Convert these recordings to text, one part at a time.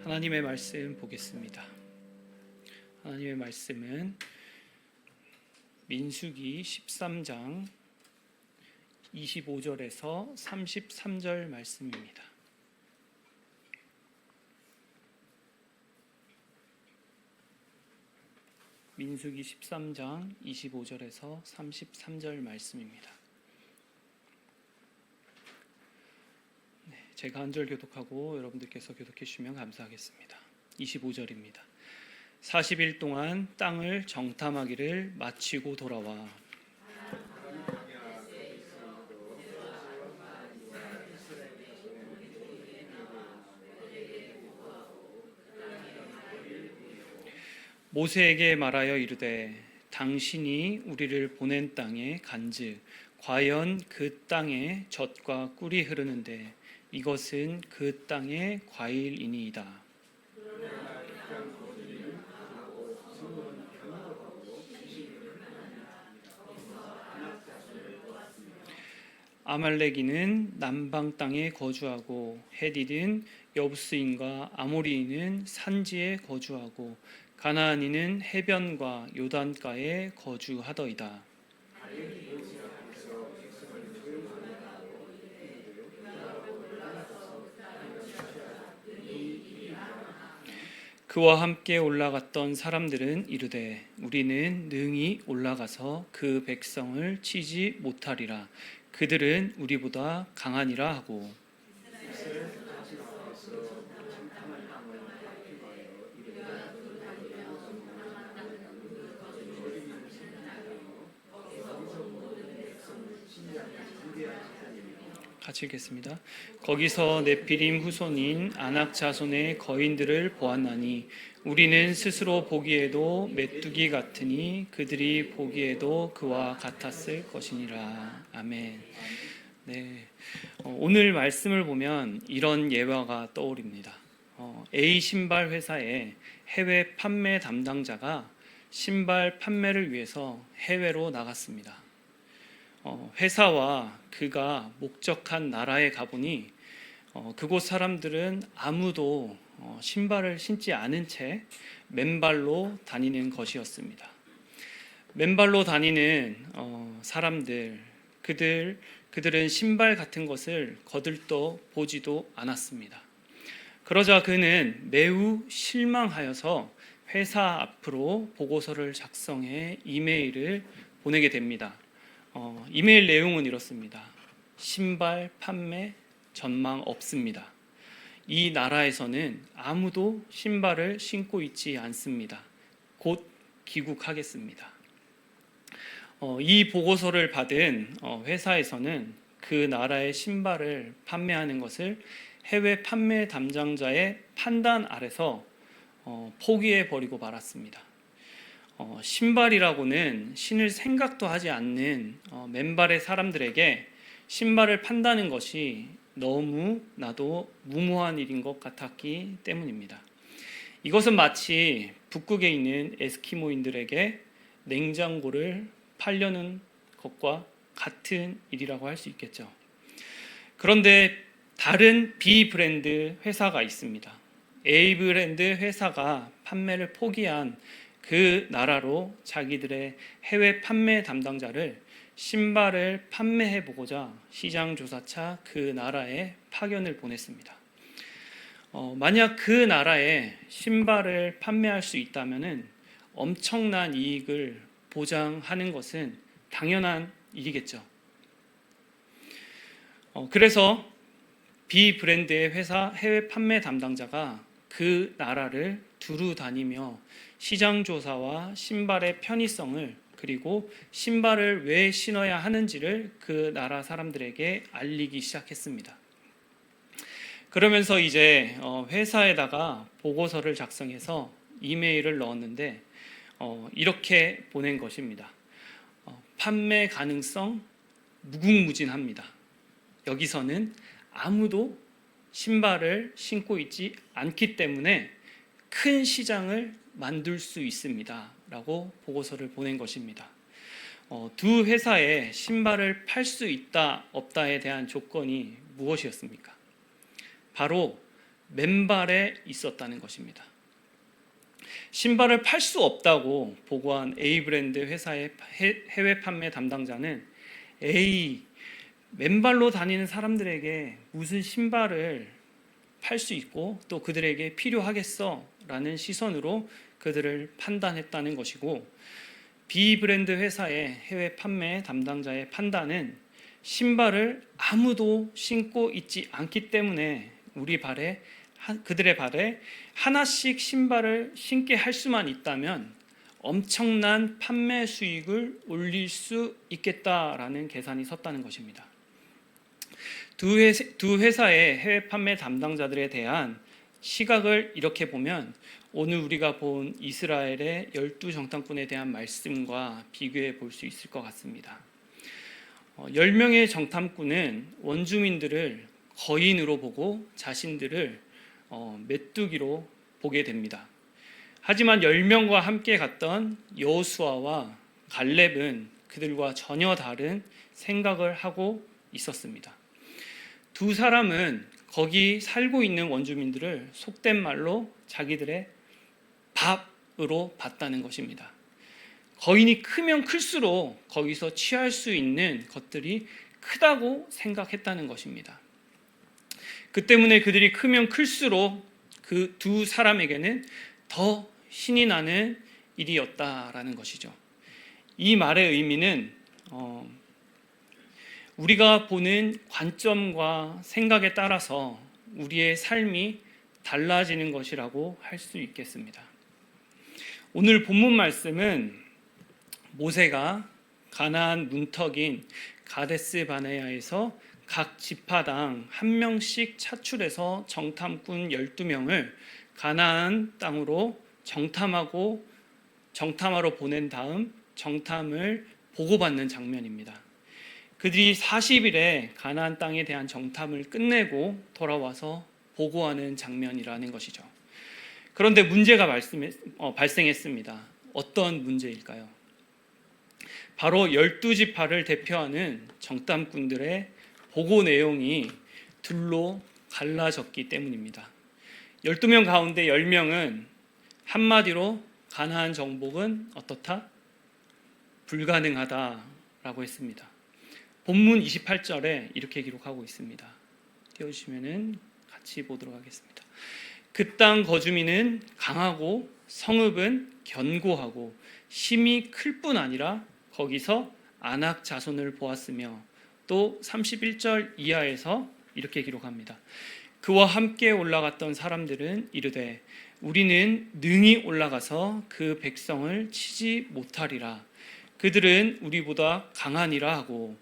하나님의 말씀 보겠습니다. 하나님의 말씀은 민수기 13장 25절에서 33절 말씀입니다. 민수기 13장 25절에서 33절 말씀입니다. 제가 한 절 교독하고 여러분들께서 교독해 주시면 감사하겠습니다. 25절입니다. 40일 동안 땅을 정탐하기를 마치고 돌아와 모세에게 말하여 이르되 당신이 우리를 보낸 땅에 간즉 과연 그 땅에 젖과 꿀이 흐르는데 이것은 그 땅의 과일이니이다. 아말렉인은 남방 땅에 거주하고 헷일은 여부스인과 아모리인은 산지에 거주하고 가나안인은 해변과 요단가에 거주하더이다. 그와 함께 올라갔던 사람들은 이르되 우리는 능히 올라가서 그 백성을 치지 못하리라. 그들은 우리보다 강하니라 하고 같이 읽겠습니다. 거기서 네피림 후손인 아낙 자손의 거인들을 보았나니 우리는 스스로 보기에도 메뚜기 같으니 그들이 보기에도 그와 같았을 것이니라. 아멘. 네, 오늘 말씀을 보면 이런 예화가 떠오릅니다. A 신발 회사의 해외 판매 담당자가 신발 판매를 위해서 해외로 나갔습니다. 회사와 그가 목적한 나라에 가보니 그곳 사람들은 아무도 신발을 신지 않은 채 맨발로 다니는 것이었습니다. 맨발로 다니는 사람들, 그들은 신발 같은 것을 거들떠 보지도 않았습니다. 그러자 그는 매우 실망하여서 회사 앞으로 보고서를 작성해 이메일을 보내게 됩니다. 이메일 내용은 이렇습니다. 신발 판매 전망 없습니다. 이 나라에서는 아무도 신발을 신고 있지 않습니다. 곧 귀국하겠습니다. 이 보고서를 받은 회사에서는 그 나라의 신발을 판매하는 것을 해외 판매 담당자의 판단 아래서 포기해 버리고 말았습니다. 신발이라고는 신을 생각도 하지 않는 맨발의 사람들에게 신발을 판다는 것이 너무나도 무모한 일인 것 같았기 때문입니다. 이것은 마치 북극에 있는 에스키모인들에게 냉장고를 팔려는 것과 같은 일이라고 할 수 있겠죠. 그런데 다른 B 브랜드 회사가 있습니다. A 브랜드 회사가 판매를 포기한 그 나라로 자기들의 해외 판매 담당자를 신발을 판매해 보고자 시장조사차 그 나라에 파견을 보냈습니다. 만약 그 나라에 신발을 판매할 수 있다면 엄청난 이익을 보장하는 것은 당연한 일이겠죠. 그래서 B 브랜드의 회사 해외 판매 담당자가 그 나라를 두루 다니며 시장 조사와 신발의 편의성을 그리고 신발을 왜 신어야 하는지를 그 나라 사람들에게 알리기 시작했습니다. 그러면서 이제 회사에다가 보고서를 작성해서 이메일을 넣었는데 이렇게 보낸 것입니다. 판매 가능성 무궁무진합니다. 여기서는 아무도 신발을 신고 있지 않기 때문에 큰 시장을 만들 수 있습니다. 라고 보고서를 보낸 것입니다. 두 회사에 신발을 팔 수 있다 없다에 대한 조건이 무엇이었습니까? 바로 맨발에 있었다는 것입니다. 신발을 팔 수 없다고 보고한 A브랜드 회사의 해외 판매 담당자는 맨발로 다니는 사람들에게 무슨 신발을 팔 수 있고 또 그들에게 필요하겠어? 라는 시선으로 그들을 판단했다는 것이고, B브랜드 회사의 해외 판매 담당자의 판단은 신발을 아무도 신고 있지 않기 때문에 그들의 발에 하나씩 신발을 신게 할 수만 있다면 엄청난 판매 수익을 올릴 수 있겠다라는 계산이 섰다는 것입니다. 두 회사의 해외 판매 담당자들에 대한 시각을 이렇게 보면 오늘 우리가 본 이스라엘의 12정탐꾼에 대한 말씀과 비교해 볼 수 있을 것 같습니다. 10명의 정탐꾼은 원주민들을 거인으로 보고 자신들을 메뚜기로 보게 됩니다. 하지만 10명과 함께 갔던 여호수아와 갈렙은 그들과 전혀 다른 생각을 하고 있었습니다. 두 사람은 거기 살고 있는 원주민들을 속된 말로 자기들의 밥으로 봤다는 것입니다. 거인이 크면 클수록 거기서 취할 수 있는 것들이 크다고 생각했다는 것입니다. 그 때문에 그들이 크면 클수록 그 두 사람에게는 더 신이 나는 일이었다라는 것이죠. 이 말의 의미는 우리가 보는 관점과 생각에 따라서 우리의 삶이 달라지는 것이라고 할 수 있겠습니다. 오늘 본문 말씀은 모세가 가나안 문턱인 가데스 바네아에서 각 지파당 한 명씩 차출해서 정탐꾼 12명을 가나안 땅으로 정탐하러 보낸 다음 정탐을 보고받는 장면입니다. 그들이 40일에 가나안 땅에 대한 정탐을 끝내고 돌아와서 보고하는 장면이라는 것이죠. 그런데 문제가 발생했습니다. 어떤 문제일까요? 바로 12지파를 대표하는 정탐꾼들의 보고 내용이 둘로 갈라졌기 때문입니다. 12명 가운데 10명은 한마디로 가나안 정복은 어떻다? 불가능하다라고 했습니다. 본문 28절에 이렇게 기록하고 있습니다. 띄워주시면 같이 보도록 하겠습니다. 그 땅 거주민은 강하고 성읍은 견고하고 힘이 클 뿐 아니라 거기서 아낙 자손을 보았으며, 또 31절 이하에서 이렇게 기록합니다. 그와 함께 올라갔던 사람들은 이르되 우리는 능히 올라가서 그 백성을 치지 못하리라. 그들은 우리보다 강하니라 하고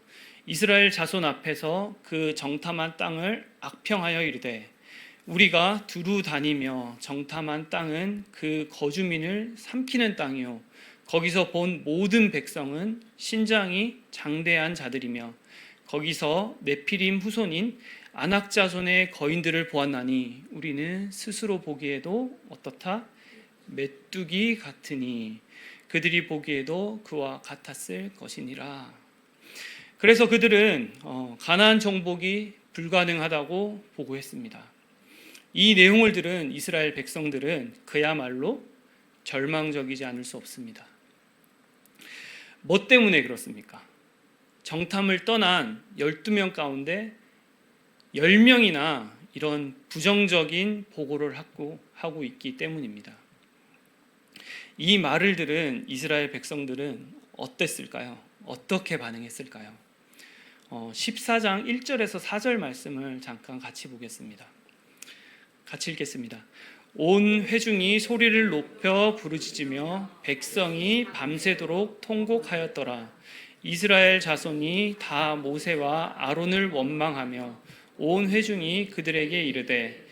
이스라엘 자손 앞에서 그 정탐한 땅을 악평하여 이르되 우리가 두루 다니며 정탐한 땅은 그 거주민을 삼키는 땅이요 거기서 본 모든 백성은 신장이 장대한 자들이며 거기서 네피림 후손인 아낙 자손의 거인들을 보았나니 우리는 스스로 보기에도 어떻다? 메뚜기 같으니 그들이 보기에도 그와 같았을 것이니라. 그래서 그들은 가나안 정복이 불가능하다고 보고했습니다. 이 내용을 들은 이스라엘 백성들은 그야말로 절망적이지 않을 수 없습니다. 뭐 때문에 그렇습니까? 정탐을 떠난 12명 가운데 10명이나 이런 부정적인 보고를 하고 있기 때문입니다. 이 말을 들은 이스라엘 백성들은 어땠을까요? 어떻게 반응했을까요? 14장 1절에서 4절 말씀을 잠깐 같이 보겠습니다. 같이 읽겠습니다. 온 회중이 소리를 높여 부르짖으며 백성이 밤새도록 통곡하였더라. 이스라엘 자손이 다 모세와 아론을 원망하며 온 회중이 그들에게 이르되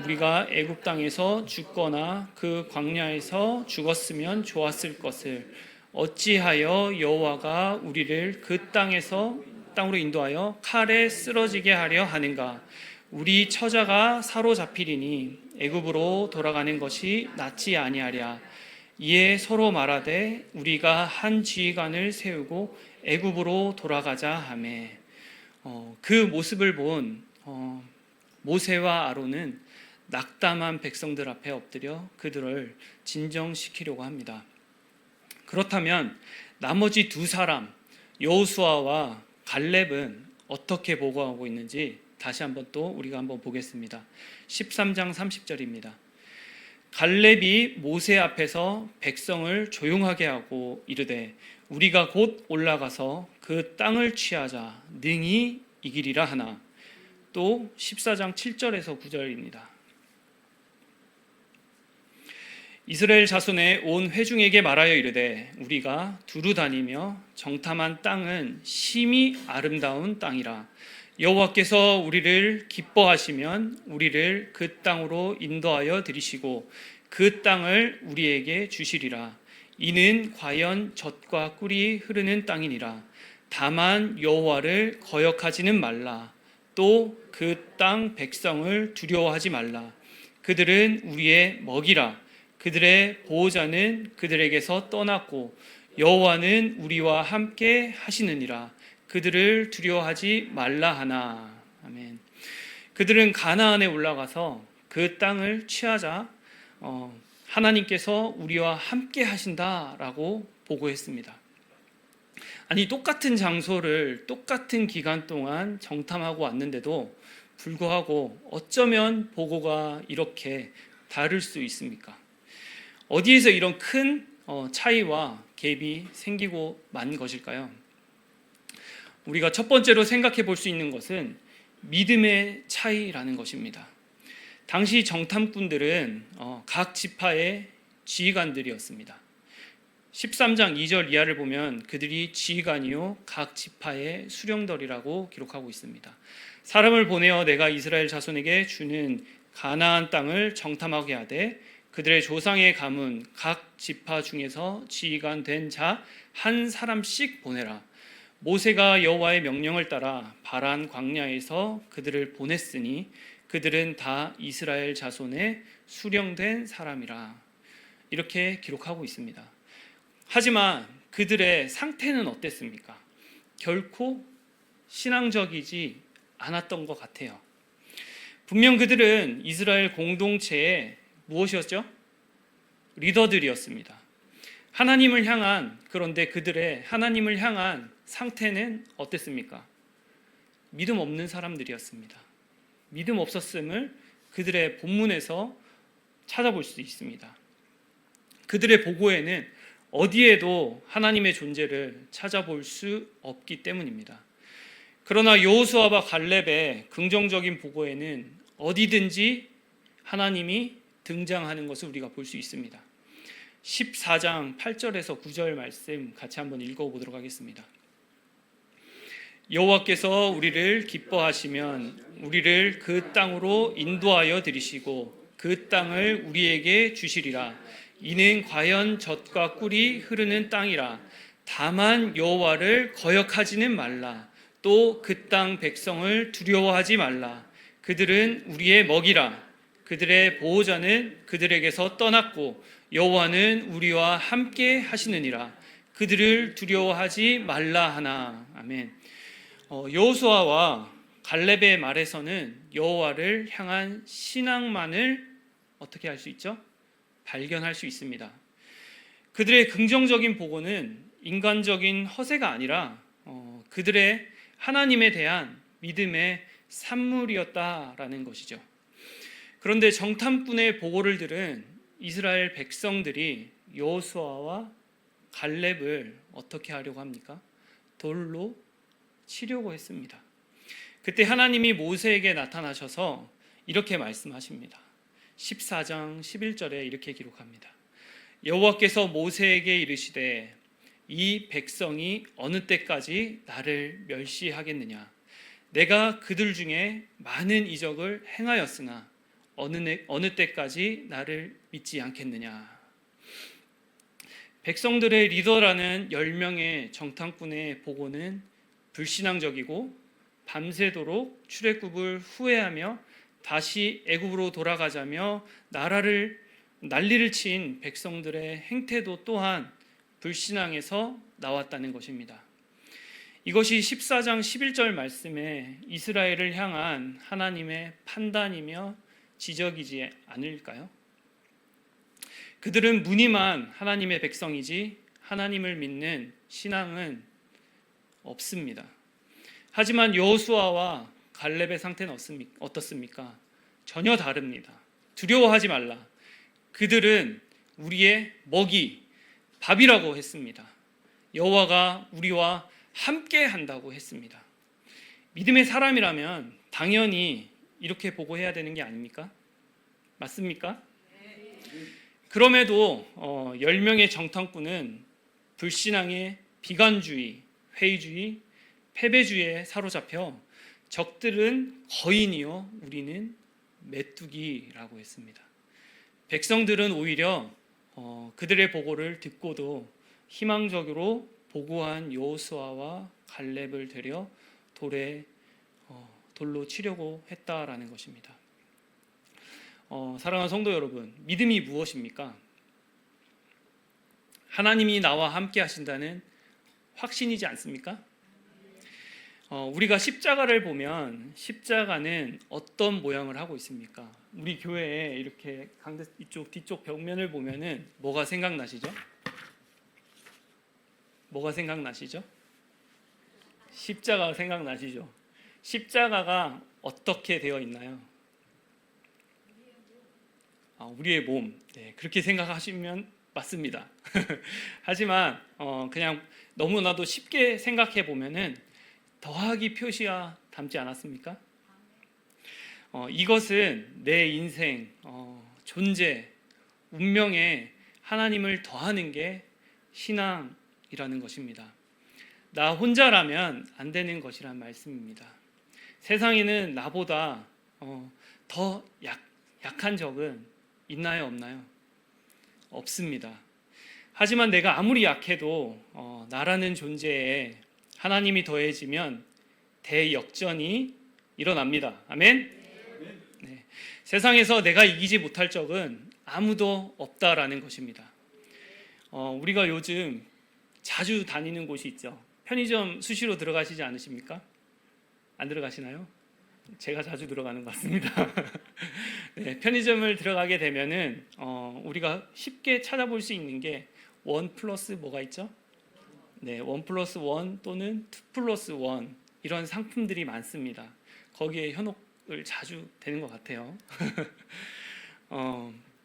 우리가 애굽 땅에서 죽거나 그 광야에서 죽었으면 좋았을 것을 어찌하여 여호와가 우리를 그 땅으로 인도하여 칼에 쓰러지게 하려 하는가? 우리 처자가 사로잡히리니 애굽으로 돌아가는 것이 낫지 아니하랴. 이에 서로 말하되 우리가 한 지휘관을 세우고 애굽으로 돌아가자 하매 그 모습을 본 모세와 아론은 낙담한 백성들 앞에 엎드려 그들을 진정시키려고 합니다. 그렇다면 나머지 두 사람 여호수아와 갈렙은 어떻게 보고하고 있는지 다시 한번 또 우리가 한번 보겠습니다. 13장 30절입니다. 갈렙이 모세 앞에서 백성을 조용하게 하고 이르되 우리가 곧 올라가서 그 땅을 취하자 능히 이기리라 하나. 또 14장 7절에서 9절입니다. 이스라엘 자손의 온 회중에게 말하여 이르되 우리가 두루 다니며 정탐한 땅은 심히 아름다운 땅이라. 여호와께서 우리를 기뻐하시면 우리를 그 땅으로 인도하여 들이시고 그 땅을 우리에게 주시리라. 이는 과연 젖과 꿀이 흐르는 땅이니라. 다만 여호와를 거역하지는 말라. 또 그 땅 백성을 두려워하지 말라. 그들은 우리의 먹이라. 그들의 보호자는 그들에게서 떠났고 여호와는 우리와 함께 하시느니라. 그들을 두려워하지 말라 하나. 아멘. 그들은 가나안에 올라가서 그 땅을 취하자 하나님께서 우리와 함께 하신다라고 보고했습니다. 아니, 똑같은 장소를 똑같은 기간 동안 정탐하고 왔는데도 불구하고 어쩌면 보고가 이렇게 다를 수 있습니까? 어디에서 이런 큰 차이와 갭이 생기고 만 것일까요? 우리가 첫 번째로 생각해 볼 수 있는 것은 믿음의 차이라는 것입니다. 당시 정탐꾼들은 각 지파의 지휘관들이었습니다. 13장 2절 이하를 보면 그들이 지휘관이요 각 지파의 수령들이라고 기록하고 있습니다. 사람을 보내어 내가 이스라엘 자손에게 주는 가나안 땅을 정탐하게 하되 그들의 조상의 가문 각 지파 중에서 지휘관 된 자 한 사람씩 보내라. 모세가 여호와의 명령을 따라 바란 광야에서 그들을 보냈으니 그들은 다 이스라엘 자손의 수령된 사람이라. 이렇게 기록하고 있습니다. 하지만 그들의 상태는 어땠습니까? 결코 신앙적이지 않았던 것 같아요. 분명 그들은 이스라엘 공동체의 무엇이었죠? 리더들이었습니다. 하나님을 향한, 그런데 그들의 하나님을 향한 상태는 어땠습니까? 믿음 없는 사람들이었습니다. 믿음 없었음을 그들의 본문에서 찾아볼 수 있습니다. 그들의 보고에는 어디에도 하나님의 존재를 찾아볼 수 없기 때문입니다. 그러나 여호수아와 갈렙의 긍정적인 보고에는 어디든지 하나님이 등장하는 것을 우리가 볼 수 있습니다. 14장 8절에서 9절 말씀 같이 한번 읽어보도록 하겠습니다. 여호와께서 우리를 기뻐하시면 우리를 그 땅으로 인도하여 들이시고 그 땅을 우리에게 주시리라. 이는 과연 젖과 꿀이 흐르는 땅이라. 다만 여호와를 거역하지는 말라. 또 그 땅 백성을 두려워하지 말라. 그들은 우리의 먹이라. 그들의 보호자는 그들에게서 떠났고 여호와는 우리와 함께 하시느니라. 그들을 두려워하지 말라 하나. 아멘. 여호수아와 갈렙의 말에서는 여호와를 향한 신앙만을 어떻게 할 수 있죠? 발견할 수 있습니다. 그들의 긍정적인 보고는 인간적인 허세가 아니라 그들의 하나님에 대한 믿음의 산물이었다라는 것이죠. 그런데 정탐꾼의 보고를 들은 이스라엘 백성들이 여호수아와 갈렙을 어떻게 하려고 합니까? 돌로 치려고 했습니다. 그때 하나님이 모세에게 나타나셔서 이렇게 말씀하십니다. 14장 11절에 이렇게 기록합니다. 여호와께서 모세에게 이르시되 이 백성이 어느 때까지 나를 멸시하겠느냐. 내가 그들 중에 많은 이적을 행하였으나 어느 때까지 나를 믿지 않겠느냐. 백성들의 리더라는 10명의 정탐꾼의 보고는 불신앙적이고 밤새도록 출애굽을 후회하며 다시 애굽으로 돌아가자며 난리를 친 백성들의 행태도 또한 불신앙에서 나왔다는 것입니다. 이것이 14장 11절 말씀에 이스라엘을 향한 하나님의 판단이며 지적이지 않을까요? 그들은 무늬만 하나님의 백성이지 하나님을 믿는 신앙은 없습니다. 하지만 여호수아와 갈렙의 상태는 어떻습니까? 전혀 다릅니다. 두려워하지 말라. 그들은 우리의 먹이, 밥이라고 했습니다. 여호와가 우리와 함께 한다고 했습니다. 믿음의 사람이라면 당연히 이렇게 보고해야 되는 게 아닙니까? 맞습니까? 그럼에도 10명의 정탐꾼은 불신앙의 비관주의, 회의주의, 패배주의에 사로잡혀 적들은 거인이요 우리는 메뚜기라고 했습니다. 백성들은 오히려 그들의 보고를 듣고도 희망적으로 보고한 여호수아와 갈렙을 데려 돌로 치려고 했다라는 것입니다. 사랑하는 성도 여러분, 믿음이 무엇입니까? 하나님이 나와 함께 하신다는 확신이지 않습니까? 우리가 십자가를 보면 십자가는 어떤 모양을 하고 있습니까? 우리 교회에 이렇게 강대 이쪽 뒤쪽 벽면을 보면은 뭐가 생각나시죠? 뭐가 생각나시죠? 십자가가 생각나시죠? 십자가가 어떻게 되어 있나요? 우리의 몸. 네, 그렇게 생각하시면 맞습니다. 하지만 그냥 너무나도 쉽게 생각해 보면은 더하기 표시와 닮지 않았습니까? 이것은 내 인생, 존재, 운명에 하나님을 더하는 게 신앙이라는 것입니다. 나 혼자라면 안 되는 것이란 말씀입니다. 세상에는 나보다 더 약한 적은 있나요, 없나요? 없습니다. 하지만 내가 아무리 약해도 나라는 존재에 하나님이 더해지면 대역전이 일어납니다. 아멘? 네. 세상에서 내가 이기지 못할 적은 아무도 없다라는 것입니다. 우리가 요즘 자주 다니는 곳이 있죠. 편의점 수시로 들어가시지 않으십니까? 안 들어가시나요? 제가 자주 들어가는 것 같습니다. 네, 편의점을 들어가게 되면은 우리가 쉽게 찾아볼 수 있는 게 1 플러스 뭐가 있죠? 네, 1 플러스 1 또는 2 플러스 1 이런 상품들이 많습니다. 거기에 현혹을 자주 되는 것 같아요.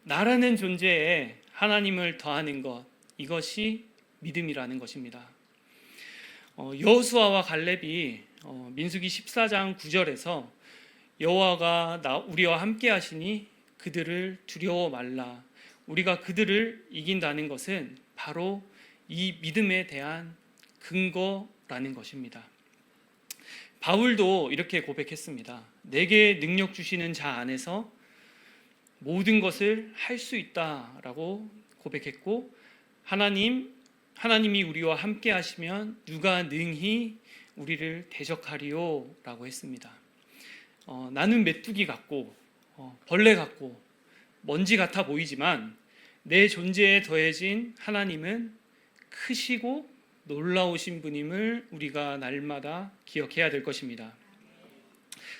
나라는 존재에 하나님을 더하는 것, 이것이 믿음이라는 것입니다. 여호수아와 갈렙이 민수기 14장 9절에서 여호와가 우리와 함께 하시니 그들을 두려워 말라. 우리가 그들을 이긴다는 것은 바로 이 믿음에 대한 근거라는 것입니다. 바울도 이렇게 고백했습니다. 내게 능력 주시는 자 안에서 모든 것을 할 수 있다라고 고백했고, 하나님이 우리와 함께 하시면 누가 능히 우리를 대적하리요 라고 했습니다. 나는 메뚜기 같고 벌레 같고 먼지 같아 보이지만 내 존재에 더해진 하나님은 크시고 놀라우신 분임을 우리가 날마다 기억해야 될 것입니다.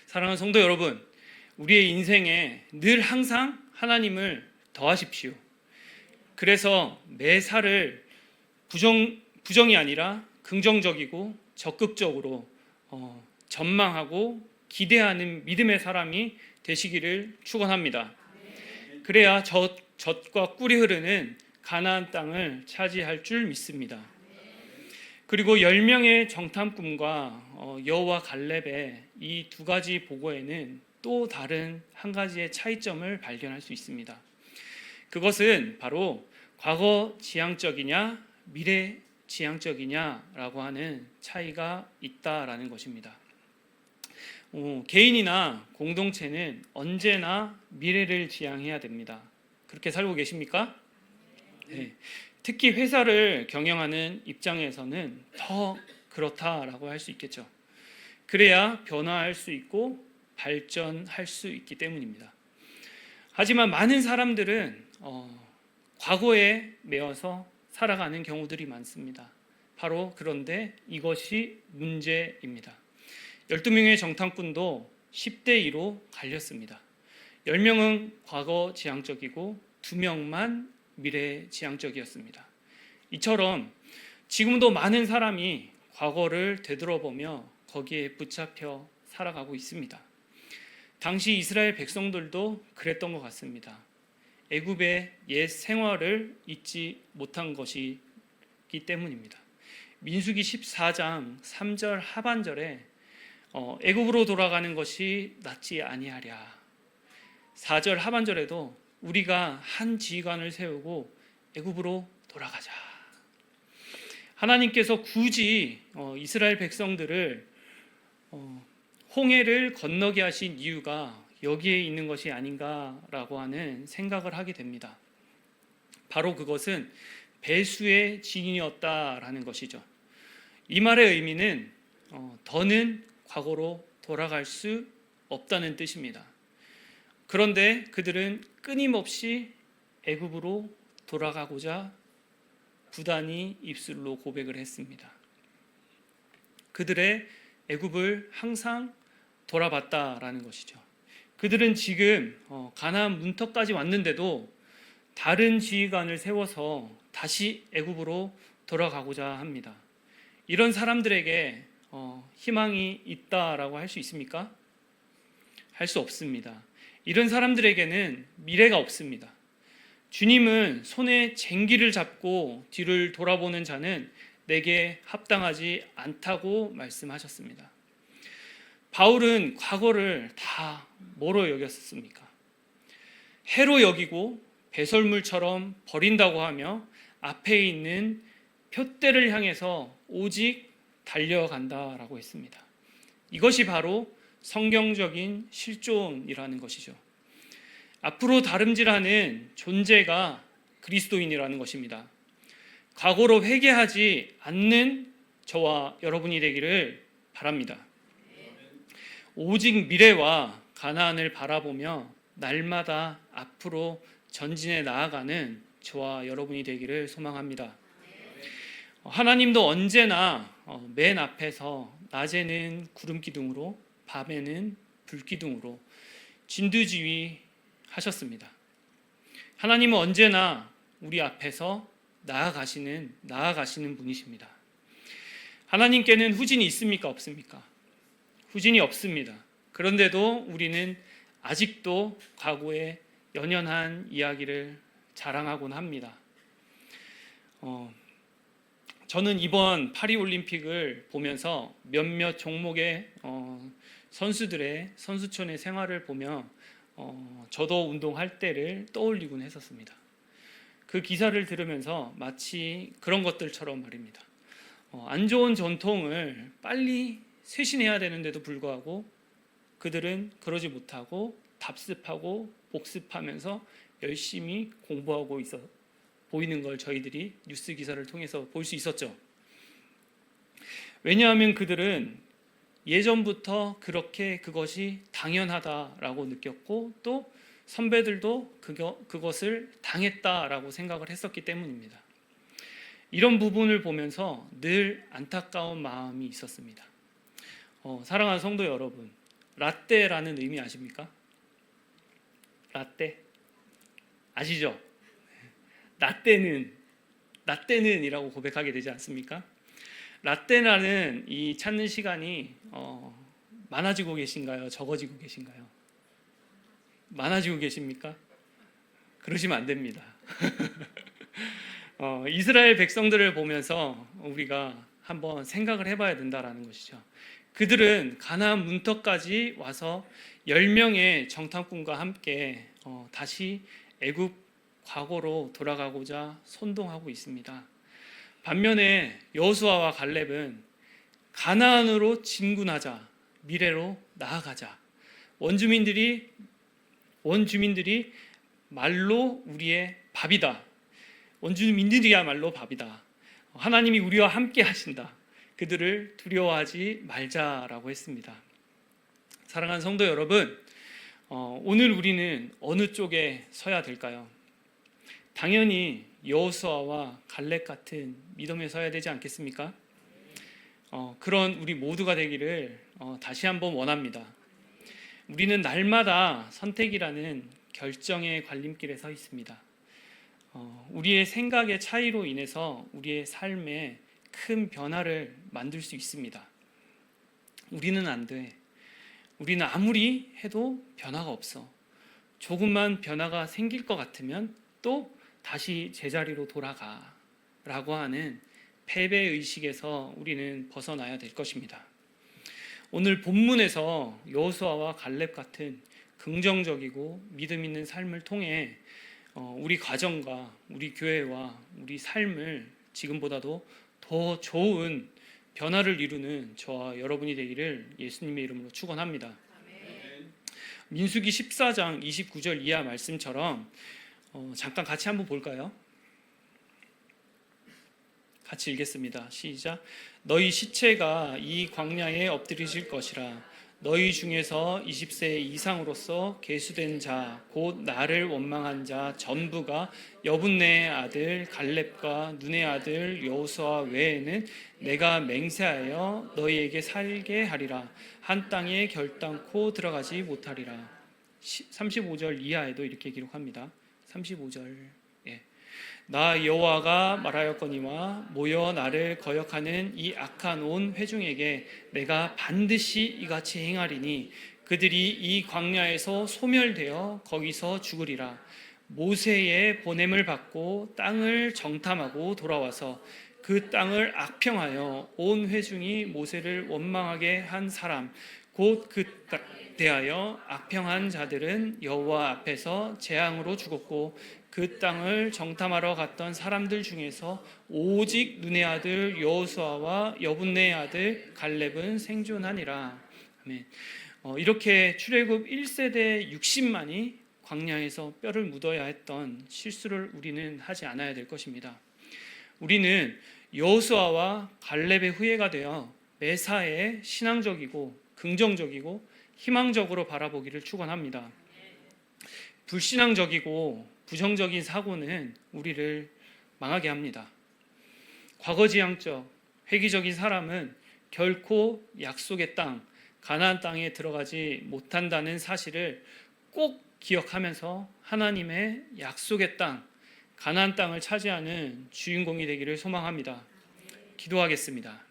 사랑하는 성도 여러분, 우리의 인생에 늘 항상 하나님을 더하십시오. 그래서 매사를 부정이 아니라 긍정적이고 적극적으로 전망하고 기대하는 믿음의 사람이 되시기를 축원합니다. 그래야 젖과 꿀이 흐르는 가나안 땅을 차지할 줄 믿습니다. 그리고 10명의 정탐꾼과 여호와 갈렙의 이 두 가지 보고에는 또 다른 한 가지의 차이점을 발견할 수 있습니다. 그것은 바로 과거 지향적이냐 미래 지향적이냐라고 하는 차이가 있다라는 것입니다. 개인이나 공동체는 언제나 미래를 지향해야 됩니다. 그렇게 살고 계십니까? 네. 특히 회사를 경영하는 입장에서는 더 그렇다라고 할 수 있겠죠. 그래야 변화할 수 있고 발전할 수 있기 때문입니다. 하지만 많은 사람들은 과거에 매여서 살아가는 경우들이 많습니다. 바로 그런데 이것이 문제입니다. 12명의 정탐꾼도 10대 2로 갈렸습니다. 10명은 과거 지향적이고 2명만 미래 지향적이었습니다. 이처럼 지금도 많은 사람이 과거를 되돌아보며 거기에 붙잡혀 살아가고 있습니다. 당시 이스라엘 백성들도 그랬던 것 같습니다. 애굽의 옛 생활을 잊지 못한 것이기 때문입니다. 민수기 14장 3절 하반절에 애굽으로 돌아가는 것이 낫지 아니하랴. 4절 하반절에도 우리가 한 지휘관을 세우고 애굽으로 돌아가자. 하나님께서 굳이 이스라엘 백성들을 홍해를 건너게 하신 이유가 여기에 있는 것이 아닌가라고 하는 생각을 하게 됩니다. 바로 그것은 배수의 증인이었다라는 것이죠. 이 말의 의미는 더는 과거로 돌아갈 수 없다는 뜻입니다. 그런데 그들은 끊임없이 애굽으로 돌아가고자 부단히 입술로 고백을 했습니다. 그들의 애굽을 항상 돌아봤다라는 것이죠. 그들은 지금 가나안 문턱까지 왔는데도 다른 지휘관을 세워서 다시 애굽으로 돌아가고자 합니다. 이런 사람들에게 희망이 있다라고 할 수 있습니까? 할 수 없습니다. 이런 사람들에게는 미래가 없습니다. 주님은 손에 쟁기를 잡고 뒤를 돌아보는 자는 내게 합당하지 않다고 말씀하셨습니다. 바울은 과거를 다 뭐로 여겼습니까? 해로 여기고 배설물처럼 버린다고 하며 앞에 있는 표대를 향해서 오직 달려간다라고 했습니다. 이것이 바로 성경적인 실존이라는 것이죠. 앞으로 다름질하는 존재가 그리스도인이라는 것입니다. 과거로 회개하지 않는 저와 여러분이 되기를 바랍니다. 오직 미래와 가나안을 바라보며 날마다 앞으로 전진해 나아가는 저와 여러분이 되기를 소망합니다. 하나님도 언제나 맨 앞에서 낮에는 구름 기둥으로 밤에는 불 기둥으로 진두지휘 하셨습니다. 하나님은 언제나 우리 앞에서 나아가시는 분이십니다. 하나님께는 후진이 있습니까? 없습니까? 후진이 없습니다. 그런데도 우리는 아직도 과거의 연연한 이야기를 자랑하곤 합니다. 저는 이번 파리올림픽을 보면서 몇몇 종목의 선수들의 선수촌의 생활을 보며 저도 운동할 때를 떠올리곤 했었습니다. 그 기사를 들으면서 마치 그런 것들처럼 말입니다. 안 좋은 전통을 빨리 쇄신해야 되는데도 불구하고 그들은 그러지 못하고 답습하고 복습하면서 열심히 공부하고 있어 보이는 걸 저희들이 뉴스 기사를 통해서 볼 수 있었죠. 왜냐하면 그들은 예전부터 그렇게 그것이 당연하다라고 느꼈고 또 선배들도 그것을 당했다라고 생각을 했었기 때문입니다. 이런 부분을 보면서 늘 안타까운 마음이 있었습니다. 사랑하는 성도 여러분, 라떼라는 의미 아십니까? 라떼 아시죠? 라떼는 이라고 고백하게 되지 않습니까? 라떼라는 이 찾는 시간이 많아지고 계신가요? 적어지고 계신가요? 많아지고 계십니까? 그러시면 안 됩니다. 이스라엘 백성들을 보면서 우리가 한번 생각을 해봐야 된다라는 것이죠. 그들은 가나안 문턱까지 와서 10명의 정탐꾼과 함께 다시 애굽 과거로 돌아가고자 선동하고 있습니다. 반면에 여호수아와 갈렙은 가나안으로 진군하자, 미래로 나아가자. 원주민들이 말로 우리의 밥이다. 원주민들이야말로 밥이다. 하나님이 우리와 함께 하신다. 그들을 두려워하지 말자라고 했습니다. 사랑하는 성도 여러분, 오늘 우리는 어느 쪽에 서야 될까요? 당연히 여호수아와 갈렙 같은 믿음에 서야 되지 않겠습니까? 그런 우리 모두가 되기를 다시 한번 원합니다. 우리는 날마다 선택이라는 결정의 갈림길에 서 있습니다. 우리의 생각의 차이로 인해서 우리의 삶에 큰 변화를 만들 수 있습니다. 우리는 안 돼. 우리는 아무리 해도 변화가 없어. 조금만 변화가 생길 것 같으면 또 다시 제자리로 돌아가 라고 하는 패배의식에서 우리는 벗어나야 될 것입니다. 오늘 본문에서 여호수아와 갈렙 같은 긍정적이고 믿음 있는 삶을 통해 우리 가정과 우리 교회와 우리 삶을 지금보다도 더 좋은 변화를 이루는 저와 여러분이 되기를 예수님의 이름으로 축원합니다. 민수기 14장 29절 이하 말씀처럼 잠깐 같이 한번 볼까요? 같이 읽겠습니다. 시작. 너희 시체가 이 광야에 엎드리질 것이라. 너희 중에서 20세 이상으로서 계수된 자 곧 나를 원망한 자 전부가 여분네의 아들 갈렙과 눈의 아들 여호수아 외에는 내가 맹세하여 너희에게 살게 하리라. 한 땅에 결단코 들어가지 못하리라. 35절 이하에도 이렇게 기록합니다. 35절. 나 여호와가 말하였거니와 모여 나를 거역하는 이 악한 온 회중에게 내가 반드시 이같이 행하리니 그들이 이 광야에서 소멸되어 거기서 죽으리라. 모세의 보냄을 받고 땅을 정탐하고 돌아와서 그 땅을 악평하여 온 회중이 모세를 원망하게 한 사람 곧 그 대하여 악평한 자들은 여호와 앞에서 재앙으로 죽었고 그 땅을 정탐하러 갔던 사람들 중에서 오직 눈의 아들 여호수아와 여분네의 아들 갈렙은 생존하니라. 아멘. 이렇게 출애굽 1세대 60만이 광야에서 뼈를 묻어야 했던 실수를 우리는 하지 않아야 될 것입니다. 우리는 여호수아와 갈렙의 후예가 되어 매사에 신앙적이고 긍정적이고 희망적으로 바라보기를 축원합니다. 불신앙적이고 부정적인 사고는 우리를 망하게 합니다. 과거지향적, 회귀적인 사람은 결코 약속의 땅, 가나안 땅에 들어가지 못한다는 사실을 꼭 기억하면서 하나님의 약속의 땅, 가나안 땅을 차지하는 주인공이 되기를 소망합니다. 기도하겠습니다.